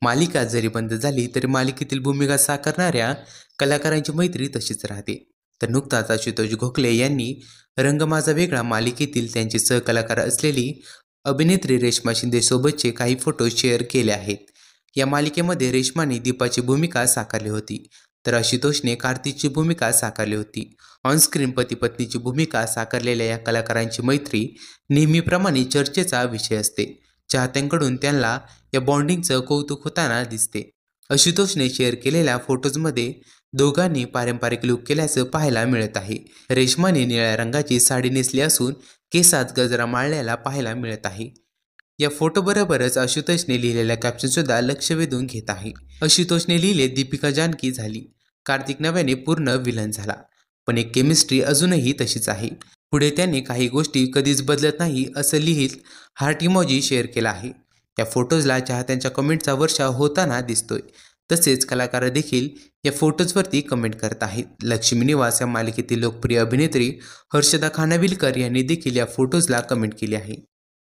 मालिका जरी बंद झाली तरी मालिकेतील भूमिका साकारणाऱ्या कलाकारांची मैत्री तशीच राहते. तर नुकताच आशुतोष गोखले यांनी रंग माझा वेगळा मालिकेतील त्यांचे सहकलाकार असलेली अभिनेत्री रेश्मा शिंदे सोबतचे काही फोटो शेअर केले आहेत. या मालिकेमध्ये रेश्माने दीपाची भूमिका साकारली होती, तर आशुतोषने कार्तिकची भूमिका साकारली होती. ऑनस्क्रीन पती पत्नीची भूमिका साकारलेल्या या कलाकारांची मैत्री नेहमीप्रमाणे चर्चेचा विषय असते. चाहत्यांकडून त्यांना या बॉन्डिंगचं कौतुक होताना दिसते. आशुतोषने शेअर केलेल्या फोटोजमध्ये दोघांनी पारंपरिक लुक केल्याचं पाहायला मिळत आहे. रेश्माने निळ्या रंगाची साडी नेसली असून केसात गजरा माळलेला पाहायला मिळत आहे. या फोटोबरोबरच आशुतोषने लिहिलेल्या कॅप्शन सुद्धा लक्ष वेधून घेत आहे. आशुतोषने लिहिले, दीपिका जानकी झाली, कार्तिक नव्याने पूर्ण विलन झाला, पण एक केमिस्ट्री अजूनही तशीच आहे. पुढे त्यांनी काही गोष्टी कधीच बदलत नाही असं लिहित हार्ट इमोजी शेअर केला आहे. या फोटोजला चाहत्यांच्या कमेंटचा वर्षाव होताना दिसतोय. तसेच कलाकार देखील या फोटोजवरती कमेंट करत आहेत. लक्ष्मी निवास या मालिकेतील लोकप्रिय अभिनेत्री हर्षदा खानविलकर यांनी देखील या फोटोजला कमेंट केली आहे.